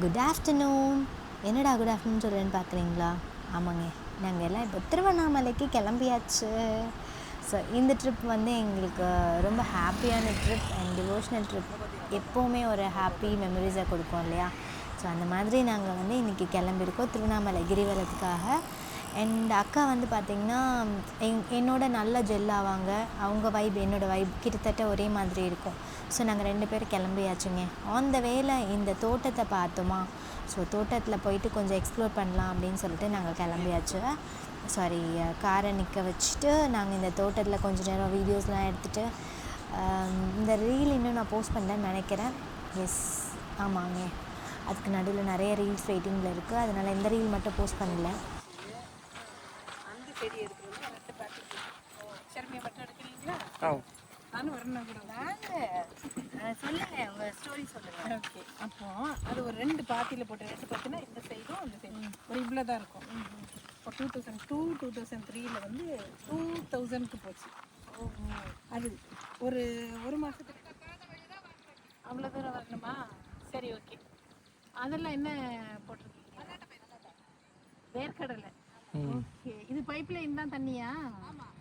Good afternoon. என்னடா good afternoon சொல்கிறேன்னு பார்க்குறீங்களா? ஆமாங்க, நாங்கள் எல்லாம் இப்போ திருவண்ணாமலைக்கு கிளம்பியாச்சு. ஸோ இந்த ட்ரிப் வந்து எங்களுக்கு ரொம்ப ஹாப்பியான ட்ரிப் அண்ட் டிவோஷனல் ட்ரிப். எப்போவுமே ஒரு ஹாப்பி மெமரிஸை கொடுக்கும் இல்லையா? ஸோ அந்த மாதிரி நாங்கள் வந்து இன்றைக்கி கிளம்பியிருக்கோம் திருவண்ணாமலை கிரிவலத்துக்காக. அண்ட் அக்கா வந்து பார்த்திங்கன்னா என்னோட நல்ல ஜெல் ஆவாங்க. அவங்க வைப் என்னோடய வைப் கிட்டத்தட்ட ஒரே மாதிரி இருக்கும். ஸோ நாங்கள் 2 பேரும் கிளம்பியாச்சுங்க. ஆன் த வேல இந்த தோட்டத்தை பார்த்தோமா, ஸோ தோட்டத்தில் போயிட்டு கொஞ்சம் எக்ஸ்ப்ளோர் பண்ணலாம் அப்படின்னு சொல்லிட்டு நாங்கள் கிளம்பியாச்சு. காரை நிற்க வச்சுட்டு நாங்கள் இந்த தோட்டத்தில் கொஞ்சம் நேரம் வீடியோஸ்லாம் எடுத்துகிட்டு இந்த ரீல் இன்னும் நான் போஸ்ட் பண்ணலன்னு நினைக்கிறேன். எஸ், ஆமாங்க, அதுக்கு நடுவில் நிறைய ரீல்ஸ் வெயிட்டிங்கில் இருக்குது. அதனால் இந்த ரீல் மட்டும் போஸ்ட் பண்ணல. சொல்லுங்க, உங்கள் ஸ்டோரி சொல்லுங்கள். ஓகே, அப்போ அது ஒரு 2 பாத்தியில் போட்டு 2 பாத்தினா இந்த சைடும் அந்த சைடும் ஒரு இவ்வளோ தான் இருக்கும். இப்போ 2002 2003 வந்து 2000க்கு போச்சு. அது ஒரு மாதத்துக்கு அவ்வளோ தூரம் வரணுமா? சரி, ஓகே. அதெல்லாம் என்ன போட்டிருக்கீங்க? வேர்க்கடலை. ஓகே, இது பைப் லைன் தான் தண்ணியா?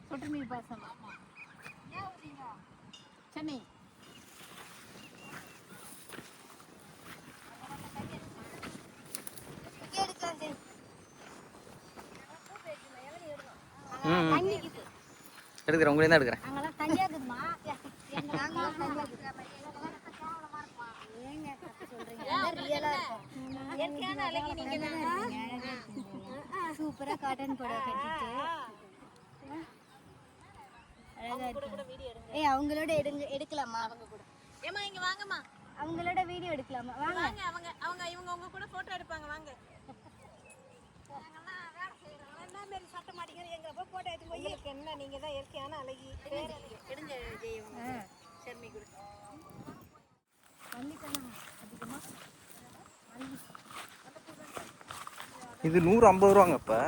சொட்டு நீர் பாசனம். சென்னை. எடுக்கிறேன், உங்களே தான் எடுக்கிறேன். சூப்பரா காட்டன் புடவை கட்டிட்டு அழகா இருக்கு. அவங்களோட எடுக்கலாமா? அவங்க கூட ஏமா இங்க வாங்கம்மா, அவங்களோட வீடியோ எடுக்கலாமா? வாங்க இவங்க உங்க கூட போட்டோ எடுப்பாங்க. வாங்க, சட்டை மாட்டிக்கிற எங்க போய் போட்டோ எடுத்து போய் என்ன நீங்க தான் இயற்கையான அழகி. எடுங்க ஷர்மி கூட இது 150 ரூபாங்க. இப்போ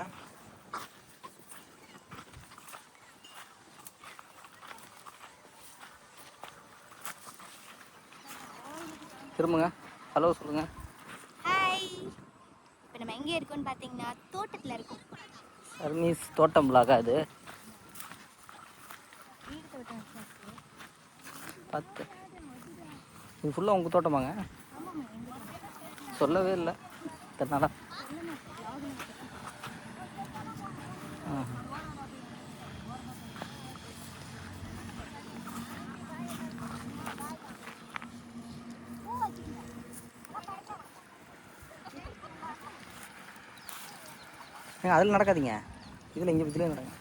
திரும்புங்க, ஹலோ சொல்லுங்க. ஹாய். இப்போ நம்ம எங்கே இருக்கோம்னு பார்த்தீங்கன்னா தோட்டத்தில் இருக்கோம். சர்மீஸ் தோட்டம் பிளாகா இது? வீடு தோட்டம் 10. இது ஃபுல்லாக உங்கள் தோட்டமாங்க? சொல்லவே இல்லை இத்தனை. ஏங்க அதில் நடக்காதீங்க, இதில் இங்கே இதில் நடங்க.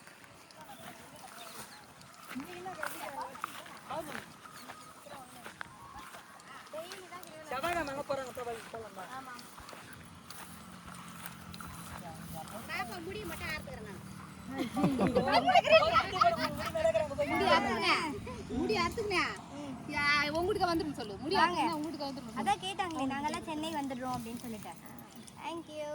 அதான் கேட்டாங்களே, நாங்கெல்லாம் சென்னை வந்துடுறோம் அப்படின்னு சொல்லிட்டேன். தேங்க்யூ.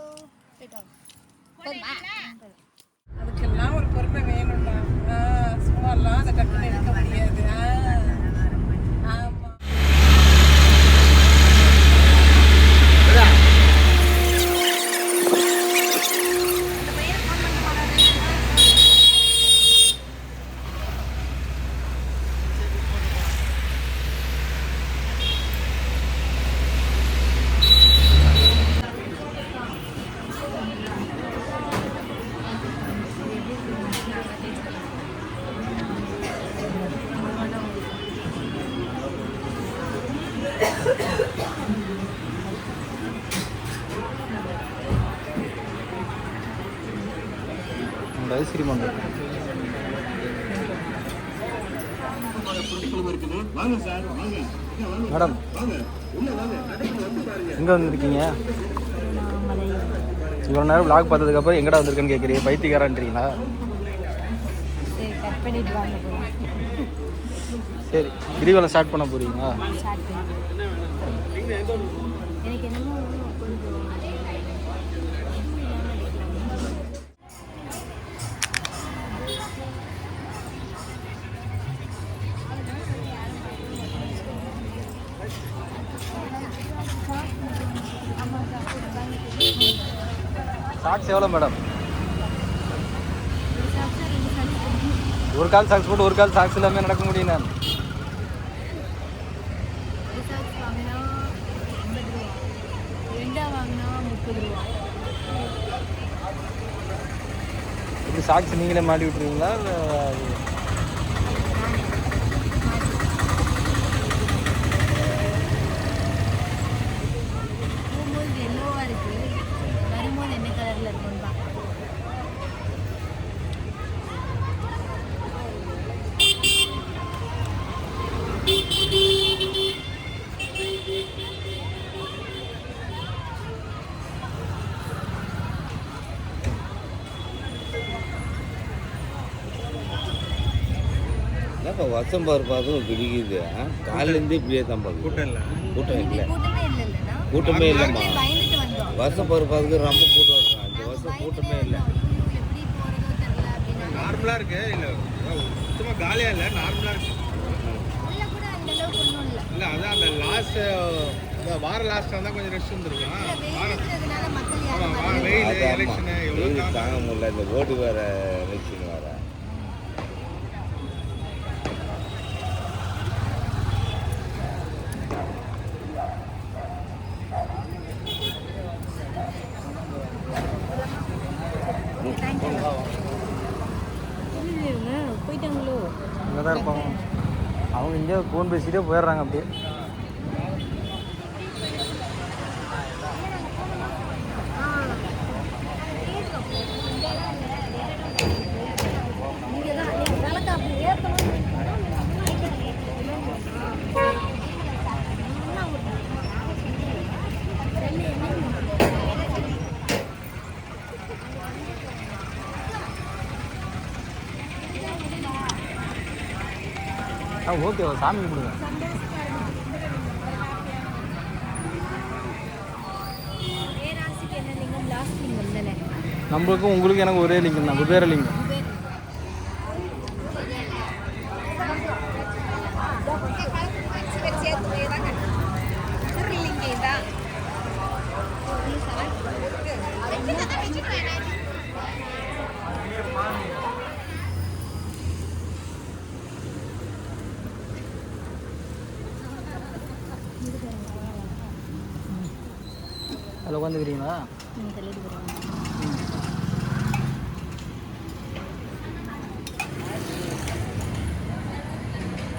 அதுக்கெல்லாம் ஒரு பொறுமை வேணும்டா. சும்மாலாம் அதை டக்குன்னு எடுக்க முடியாது. ஆமாம். ஐஸ்கிரீம் வந்து மேடம் எங்கே வந்துருக்கீங்க? இவ்வளோ நேரம் விளாக் பார்த்ததுக்கப்புறம் எங்கடா வந்திருக்கேன்னு கேட்குறீங்க, பைத்தியக்காரன்றீங்களா? சரி, கிரிவலம் ஸ்டார்ட் பண்ண போறீங்களா? சாக்ஸ் எவ்வளோ மேடம்? ஒரு கால் சாக்ஸ் போட்டு ஒரு கால் சாக்ஸ் இல்லாமல் நடக்க முடியும் நான். வாங்கினா 50 ரூபா, 2 வாங்கினா 30 ரூபா. இப்படி சாக்ஸ் நீங்களே மாட்டி விட்டுருவீங்களா இல்லை? போகும்போது எல்லோவாக இருக்குது, வரும்போது என்ன கலரில் இருக்குன்னு பார்க்கலாம். என்னப்பா வருஷம் பார்ப்பாதும் பிடிக்குது. காலையிலேருந்து இப்படியே தான் பார்க்குது. கூட்டம் இல்லை. கூட்டமே இல்லைம்மா. பயந்துட்டு வந்தோம். வருஷம் பார்ப்பாதுக்கு ரொம்ப கூட்டம் இருக்கும். 5 வருஷம் கூட்டமே இல்லை. எப்படி போகிறதோ தெரியல அப்படின்னா நார்மலாக இருக்கு. இல்லை சுத்தமாக காலியாக இல்லை, நார்மலாக இருக்கு. உள்ள கூட அந்த அளவுக்கு ஒன்றும் இல்லை. இல்லை அதான் அந்த லாஸ்ட்டு வார லாஸ்ட்டாக இருந்தால் கொஞ்சம் ரெஸ்ட் வந்துருக்கும். வெயிலுங்கிறதுனால மக்கள் யாரும் ஆமாம், வெயில் எலெக்ஷனு எவ்வளோ வெயில் தாங்க முடியல. இந்த ஓட்டு வேற எலெக்ஷன் வேற. போயிட்டாங்களோ? இங்கே தான் இருப்பாங்க. அவங்க இங்கே ஃபோன் பேசிகிட்டே போயிடுறாங்க அப்படியே. ஓகே, சாமி கொடுங்க. நம்மளுக்கும் உங்களுக்கு எனக்கு ஒரே லிங்கம் தான், குபேர லிங்கம். அதில் உட்காந்துக்கிறீங்களா?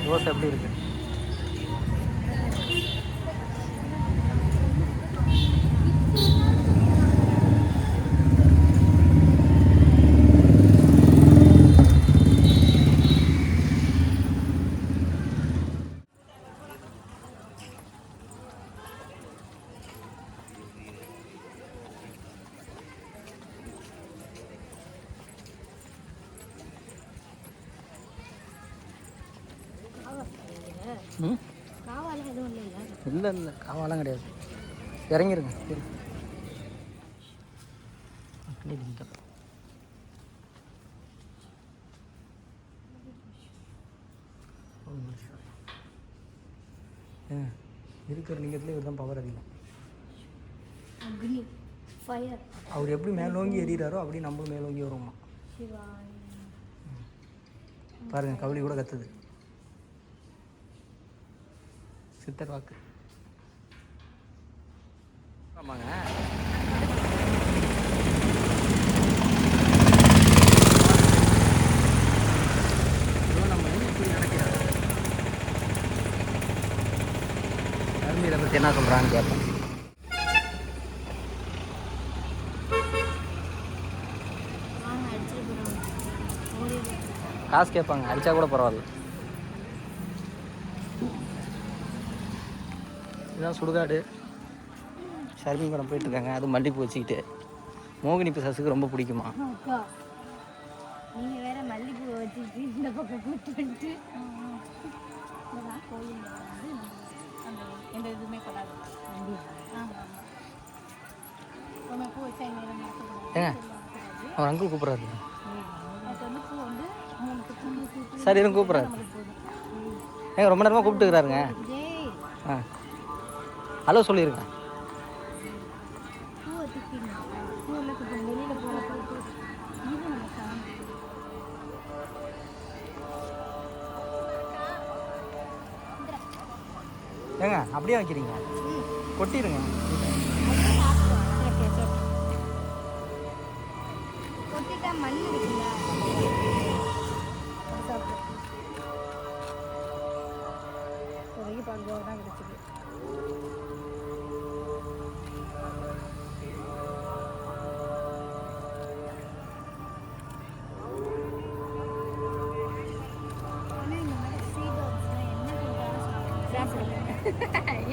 தோசை எப்படி இருக்கு? ம், காவாலாம் எதுவும் இல்லைல்ல? இல்லை இல்லை, காவாலாம் கிடையாது. இறங்கிருங்க. அப்படியே லிங்கம். இருக்கிற லிங்கத்தில் இவர் தான் பவர் அதிகம். அக்னி, ஃபயர், அவர் எப்படி மேலோங்கி எறிகிறாரோ அப்படி நம்மளும் மேலோங்கி வருவோமா. சிவாய். பாருங்கள், கவுளி கூட கத்துது. சித்தர் வாக்கு. ஆமாங்க. நம்ம இப்படி நினைக்கிறாங்க. தர்மீரை பற்றி என்ன சொல்கிறான்னு கேட்போம். காசு கேட்பாங்க, அடித்தா கூட பரவாயில்ல. இதுதான் சுடுகாடு. ஷர்மிங்கடம் போயிட்டுருக்காங்க. அது மல்லிப்பூ வச்சுக்கிட்டு. மோகினி பிசாசுக்கு ரொம்ப பிடிக்குமா. அப்பா, நீங்க வேற மல்லிப்பூ வச்சுட்டு இந்த பக்கம் கூட்டு வந்துட்டு கோயில் அந்த எந்த இதுவுமே கொடாது. பூ வச்சா ஏங்க, அவர் அங்கிள் கூப்பிட்றாரு. பூ வந்து சரி, எனக்கு கூப்பிட்றாரு. ஏங்க, ரொம்ப நேரமாக கூப்பிட்டுக்கிறாருங்க. ஆ, ஹலோ சொல்லியிருக்கேன். பூவை தூக்கிங்க. பூவில் தூக்கி அப்படியே வைக்கிறீங்க, கொட்டிடுங்க. கொட்டிட்டா மண் இருக்குல்ல. பால் தான் கிடைச்சிது.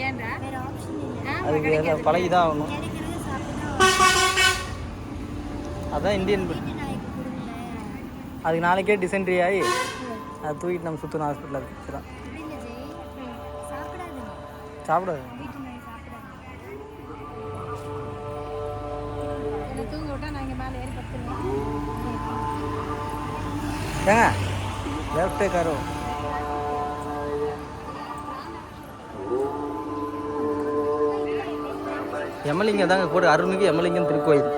ஏன்டா வேற ஆப்ஷன் இல்லை. அதுக்கு பழகிதான் ஆகணும். கிடைக்கிறது சாப்பிட்டு அதான் இந்தியன் ஃபுட். நாய்க்கு கொடுங்க. அதுக்கு நாளைக்கே டிசென்ட்ரி ஆகி அதை தூக்கிட்டு நம்ம சுற்றணும் ஹாஸ்பிட்டலில் வச்சுக்கலாம். அப்படி இல்லை ஜெய், சாப்பிடாதுங்க. சாப்பிடாது. வீட்டு நாய் சாப்பிடாது. இதை தூங்க விட்டா நான் இங்கே மேலே ஏறி படுத்துருவேன். ஏங்க லெஃப்டே காரோ. எமலிங்கம் தாங்க போடு, அருணுக்கு எமலிங்கம் திருக்கோயில்.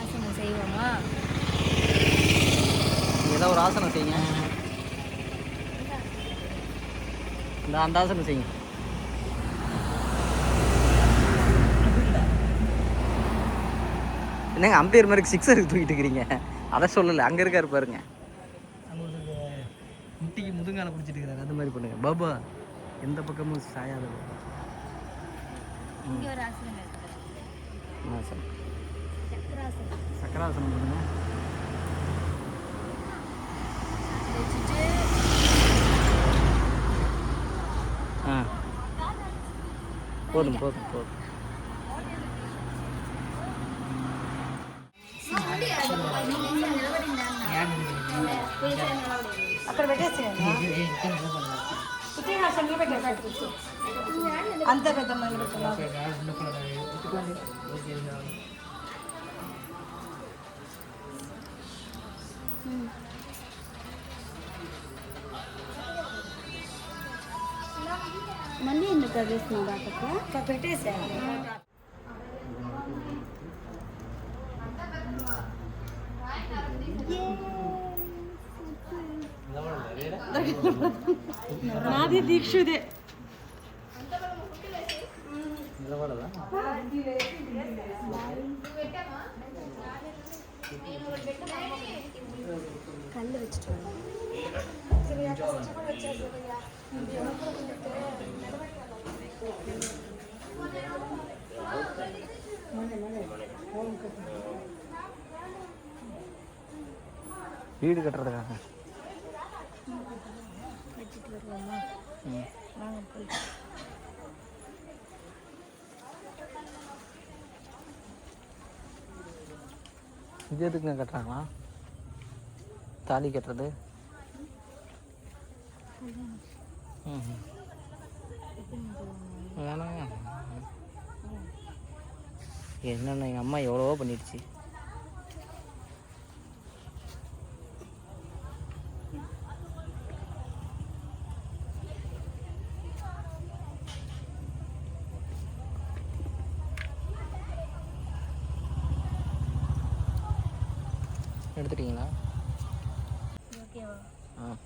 ஆசனம் செய்வோமா? ஏதோ ஒரு ஆசனம் செய்யுங்க. இந்த அந்த ஆசனம் செய்யுங்க. என்னங்க அம்பையர் மாதிரி சிக்ஸருக்கு தூக்கிட்டு இருக்கிறீங்க? அதை சொல்லலை, அங்கே இருக்காரு பாருங்க. முட்டிக்கு முதுங்கால பிடிச்சிட்டு இருக்கிறாரு, அது மாதிரி பண்ணுங்க. பாபா எந்த பக்கமும் சாயாத பாபா. இங்கே ஒரு ஆசனம் இருக்குது. ஆசனம் சக்கராசனம். சக்கராசனம் பண்ணுங்க. வச்சுட்டு ஆ போதும் போதும் போதும். అక్కడ పెట్టేసేయండి. పుట్టిన పెట్టేసి అంత పెద్ద మంది పెట్టుకున్నారు. మళ్ళీ ఎందుకు కదిలిస్తున్నావు అక్కడ? పెట్టేసేయండి. నాది దీక్షుదే. నిలబడదా? కళ్ళు వెచ్చుకో. வீடு கட்டுறதுக்காக. வச்சுட்டு வருவோமா? வாங்க போய். இது எதுக்குங்க கட்டுறாங்களா? தாலி கட்டுறது. வேணாங்க. என்னென்ன எங்கள் அம்மா எவ்வளவோ பண்ணிடுச்சு. எடுத்துட்டீங்களா? ஓகேவா? ஆ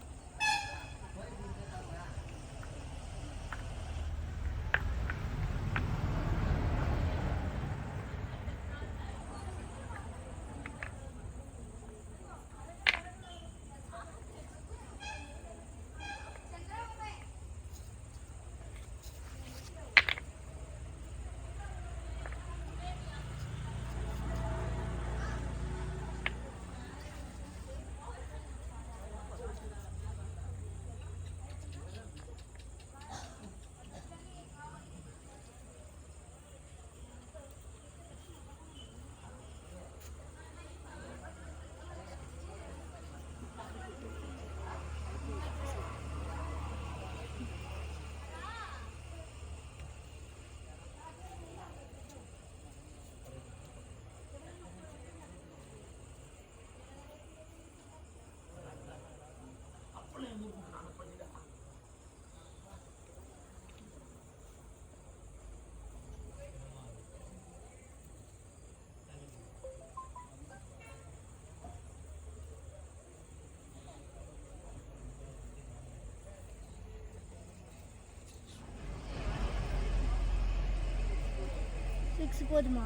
6 போதுமா?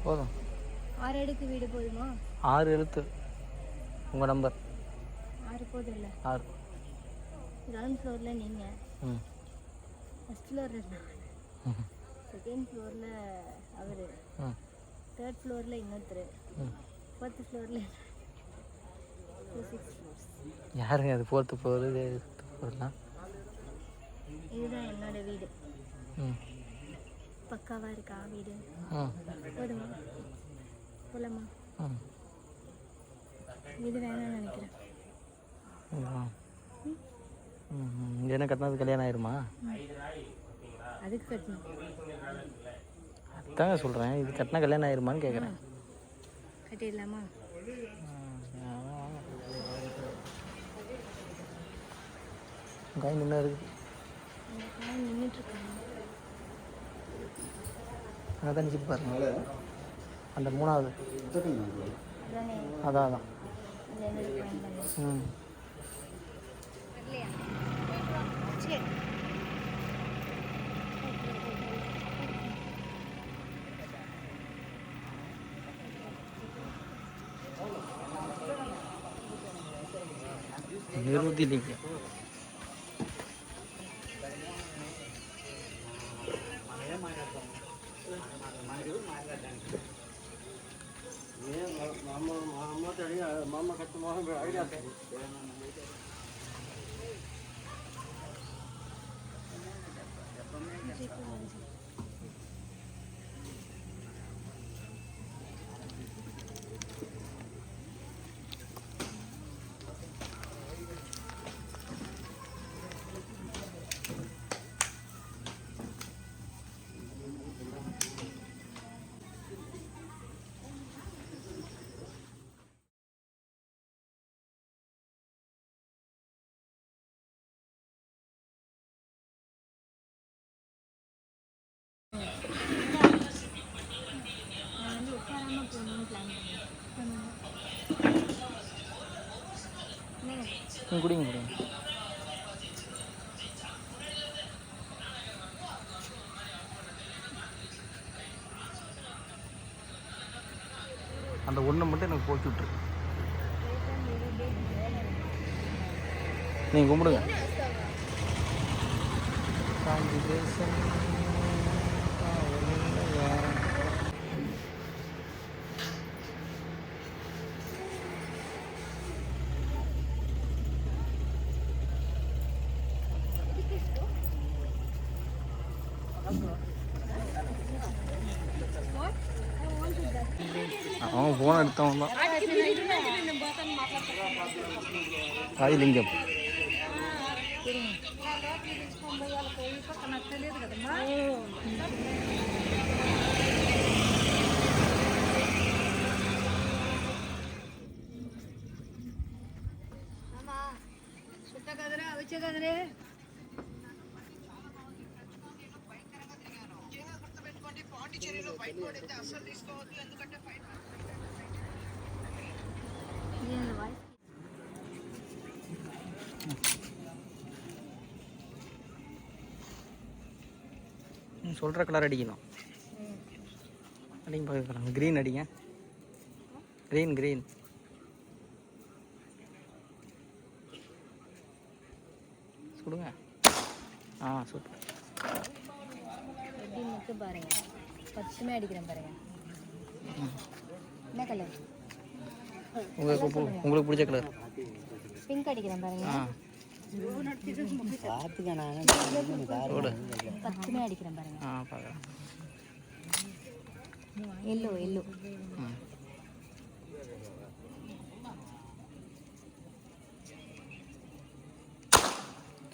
போதும். 6 அடுக்கு வீடு போதுமா? 6 எழுத்து உங்கள் நம்பர். 6 போதும் இல்லை? 6. கிரவுண்ட் ஃப்ளோரில் நீங்கள், ம் ஃபஸ்ட் ஃப்ளோரில் நான், செகண்ட் ஃப்ளோரில் அவர், ம் தேர்ட் ஃப்ளோரில் இன்னொருத்தர், ம். 4th ஃப்ளோரில் 6 ஃப்ளோர்ஸ். யாருங்க அது 4th ஃப்ளோரு 5th ஃப்ளோர்லாம்? இதுதான் என்னோட வீடு. ம் பக்காவாக இருக்கா வீடு? ம் போதுமா? போலாமா? ம் இது வேணாம்னு நினைக்கிறேன். இங்கே என்ன கட்டினது கல்யாணம் ஆயிருமா? அதுக்கு கட்டணும். அதாங்க சொல்கிறேன், இது கட்டினா கல்யாணம் ஆயிருமான்னு கேட்குறேன். கட்டிடலாமா? காய் முன்னே இருக்குது. இந்த காய் நின்றுட்டுருக்காங்க. அங்கே தான் நிற்கிது பாருங்க, அந்த 3வது. அதானே அதான் அதான். அது என்னோட பாயிண்ட் பண்ணி ம் இல்லையா? சரி. நிறுத்திட்டீங்க. நான் வந்து உட்காராமல் போகணும்னு பிளான் பண்ணேன். குடிங்க குடிங்க. அந்த ஒன்று மட்டும் எனக்கு போச்சு விட்ரு. நீங்கள் கும்பிடுங்க. அவன் ஃபோன் எடுத்தவன் தான். ஆதிலிங்கம். சொல்கிற கலர் அடிக்கணும். அடிங்க பார்க்கலாம். க்ரீன் அடிங்க. Green green. சுடுங்க. ஆ சூப்பர். எப்படி மட்டும் பாருங்க, பச்சுமே அடிக்கிறேன் பாருங்க. என்ன கலர்? உங்களுக்கு பிடிச்ச கலர். பிங்க் அடிக்கிறேன் பாருங்க. ஆ பச்சுமே அடிக்கிறேன் பாருங்க. ஆ பார்க்குறேன். Yellow yellow.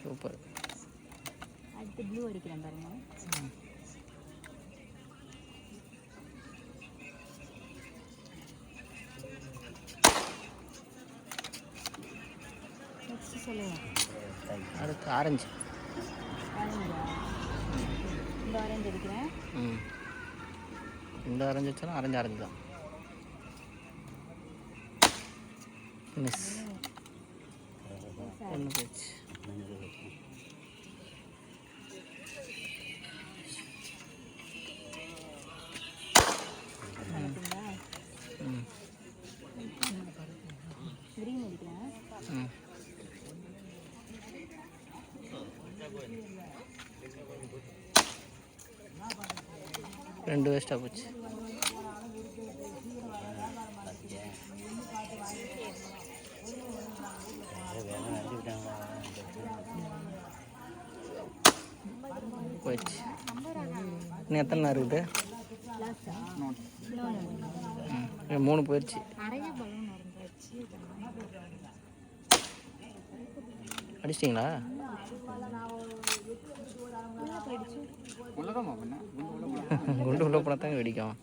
சூப்பர். அடுத்து ப்ளூ அடிக்கிறேன் பாருங்க. நெக்ஸ்ட் சொல்லுங்க. அடுத்து ஆரஞ்சு. ஆரஞ்சா? இந்த ஆரஞ்சு அடிக்கிறேன். இந்த ஆரஞ்சு வச்சாலும் ஆரஞ்சு தான். மிஸ் ஒன்று போச்சு. ரெண்டு வேஸ்ட்டாக போச்சு. போயிடுச்சு. இன்னும் எத்தனை நேரம் இருக்குது? 3 போயிடுச்சு. அடிச்சிட்டிங்களா? குண்டு உள்ள போனால் தாங்க வெடிக்கும்.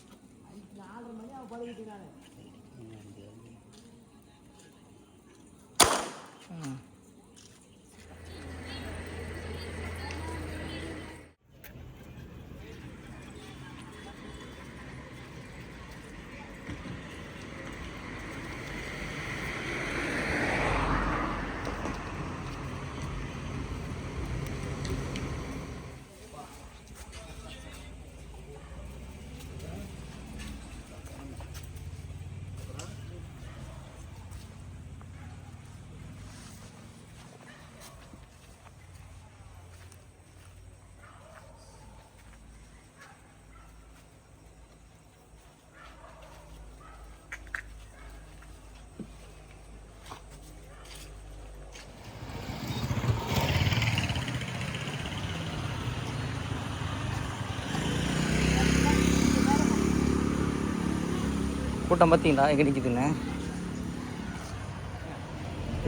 கூட்டம் பார்த்தீங்களா எங்கே நிற்கிதுன்னு?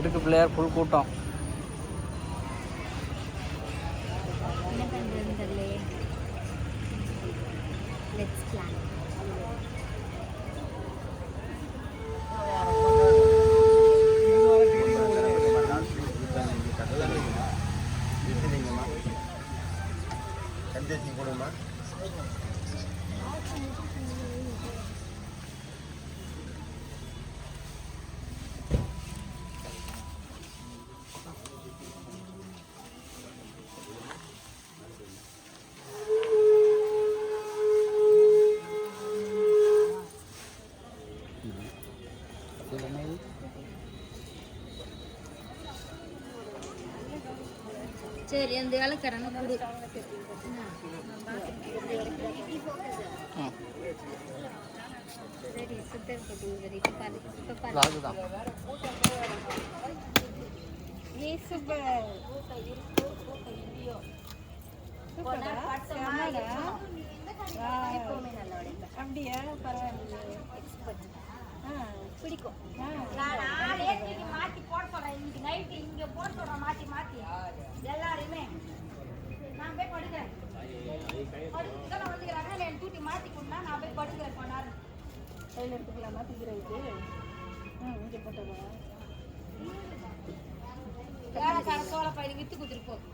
இருக்கு பிள்ளையார் ஃபுல் கூட்டம். என்ன பண்ணுறதுன்னு தெரியலையே. Let's plan. சரி அந்த இலக்கறங்க கொடு. சரி சுத்தம் போட்டு இப்போ பாரு. அதுதான் அப்படியா? பரவாயில்ல. பிடிக்கும். மாத்தி போட சொல்றேன். இன்னைக்கு நைட்டு இங்க போட சொல்றேன். மாத்தி மாத்தி எல்லாருமே நான் போய் படுக்கிறேன். படுக்கிறேன் வந்துக்கிறாங்க. என் தூட்டி மாத்தி கொடுனா நான் போய் படுக்கிறேன். போனாரு கையில் எடுத்துக்கலாமா? தூக்கிறதுக்கு இங்கே போட்டதா? வேலைக்கார சோள பயிர் வித்து கொடுத்துருப்போம்.